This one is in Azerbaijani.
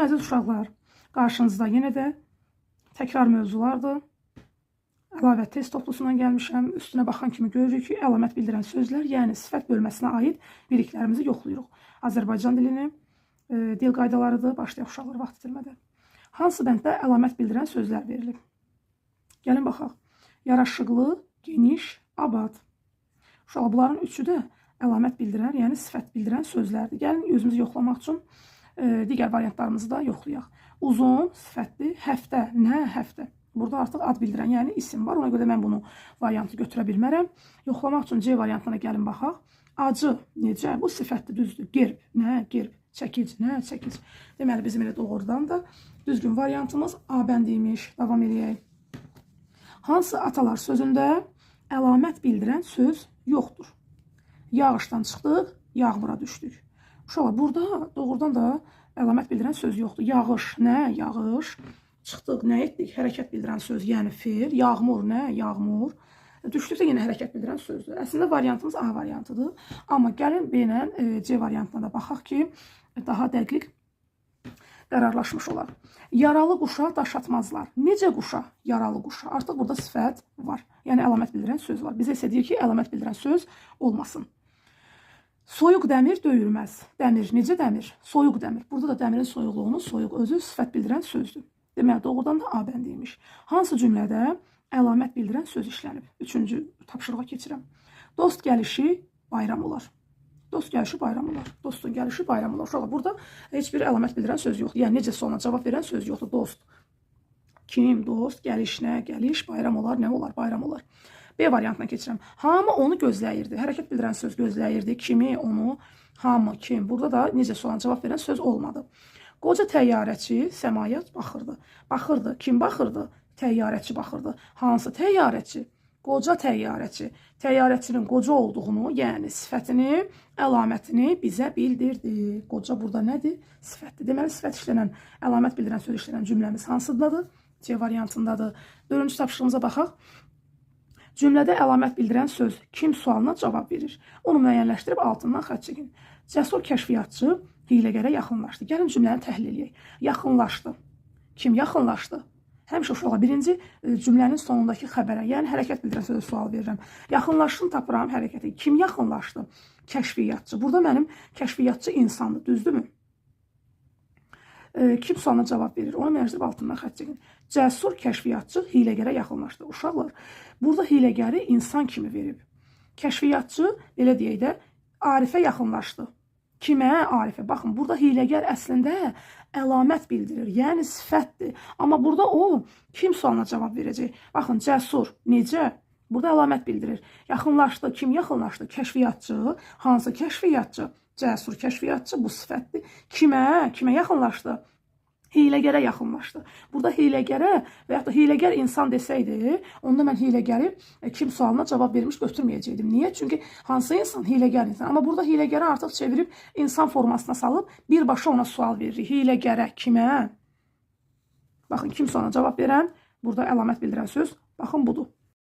Əziz uşaqlar, qarşınızda yenə də təkrar mövzulardır. Əlavə test toplusundan gəlmişəm. Üstünə baxan kimi görürük ki, əlamət bildirən sözlər, yəni sifət bölməsinə aid birliklərimizi yoxlayırıq. Azərbaycan dilini, dil qaydalarıdır. Başlayaq uşaqlar vaxt itirmədən. Hansı bənddə əlamət bildirən sözlər verilib? Gəlin baxaq. Yaraşıqlı, geniş, abad. Uşaqlar, bunların üçü də əlamət bildirən, yəni sifət bildirən sözlərdir. Gəlin özümüzü yoxlamaq üçün digər variantlarımızı da yoxlayaq. Uzun, sifətli, həftə, nə həftə? Burada artıq ad bildirən, yəni isim var. Ona görə mən bunu variantı götürə bilmərəm. Yoxlamaq üçün C variantına gəlin baxaq. Acı, necə? Bu sifətli, düzdür. Gerb, nə? Gerb. Çəkic, nə? Çəkic. Deməli, bizim elə doğrudan da düzgün variantımız A bəndi imiş. Davam edək. Hansı atalar sözündə əlamət bildirən söz yoxdur? Yağışdan çıxdıq, yağmura düşdük. Uşaqlar, burada doğrudan da əlamət bildirən söz yoxdur. Yağış, nə? Yağış. Çıxdıq, nə etdik? Hərəkət bildirən söz, yəni fe'l. Yağmur, nə? Yağmur. Düşdük də yenə hərəkət bildirən sözdür. Əslində variantımız A variantıdır. Amma gəlin B ilə C variantına da baxaq ki, daha dəqiq qərarlaşmış olar. Yaralı quşa daş atmazlar. Necə quşa? Yaralı quşa. Artıq burada sifət var. Yəni əlamət bildirən söz var. Bizə isə deyir ki, əlamət bildirən söz olmasın. Soyuq dəmir döyülməz. Dəmir, necə dəmir? Soyuq dəmir. Burada da dəmirin soyuqluğunu soyuq özü sifət bildirən sözdür. Deməli, doğrudan da A bəndiymiş. Hansı cümlədə əlamət bildirən söz işlənib? Üçüncü tapşırığa keçirəm. Dost gəlişi bayram olar. Dost gəlişi bayram olar. Dostun gəlişi bayram olar. Uşaqlar, burada heç bir əlamət bildirən söz yoxdur. Yəni, necəsə ona cavab verən söz yoxdur. Dost. Kim? Dost. Gəliş, nə? Gəliş. Bayram olar. Nə olar? Bayram olar. B variantına keçirəm. Hamı onu gözləyirdi. Hərəkət bildirən söz gözləyirdi. Kimi, onu, hamı, kim. Burada da necəsə ona cavab verən söz olmadı. Qoca təyyarəçi səmaya baxırdı. Baxırdı. Kim baxırdı? Təyyarəçi baxırdı. Hansı təyyarəçi? Qoca təyyarəçi. Təyyarəçinin qoca olduğunu, yəni sifətini, əlamətini bizə bildirdi. Qoca burada nədir? Sifətdir. Deməli, sifət işlənən, əlamət bildirən söz işlənən cümləmiz hansıdadır? C variantındadır. Dördüncü tapşırığımıza baxaq. Cümlədə əlamət bildirən söz kim sualına cavab verir? Onu müəyyənləşdirib altından xətt çəkin. Cəsur kəşfiyyatçı hiyləgərə yaxınlaşdı. Gəlin cümləni təhlil edək. Yaxınlaşdı. Kim yaxınlaşdı? Həmişə uşağa birinci cümlənin sonundakı xəbərə, yəni hərəkət bildirən sözə sual verirəm. Yaxınlaşdın tapıram hərəkəti. Kim yaxınlaşdı? Kəşfiyyatçı. Burada mənim kəşfiyyatçı insandır, düzdürmü? Kim sualına cavab verir? Onu müəyyənləşdirib altından xətt çəkin. Cəsur kəşfiyyatçı hiyləgərə yaxınlaşdı. Uşaqlar, burada hiyləgəri insan kimi verib. Kəşfiyyatçı, elə deyək də, Arifə yaxınlaşdı. Kimə? Arifə. Baxın, burada hiyləgər əslində əlamət bildirir, yəni sifətdir. Amma burada o, kim sualına cavab verəcək? Baxın, cəsur, necə? Burada əlamət bildirir. Yaxınlaşdı, kim yaxınlaşdı? Kəşfiyyatçı. Hansı kəşfiyyatçı? Cəsur kəşfiyyatçı, bu sifətdir. Kimə? Kimə yaxınlaşdı? Hiyləgərə yaxınlaşdı. Burada hiyləgərə və yaxud da hiyləgər insan desəydi, onda mən hiyləgəri kim sualına cavab vermiş götürməyəcəkdim. Niyə? Çünki hansı insan? Hiyləgər insan. Amma burada hiyləgəri artıq çevirib insan formasına salıb birbaşa ona sual veririk. Hiyləgərə, kimə? Baxın, kim sualına cavab verən, burada əlamət bildirən söz, baxın, budur.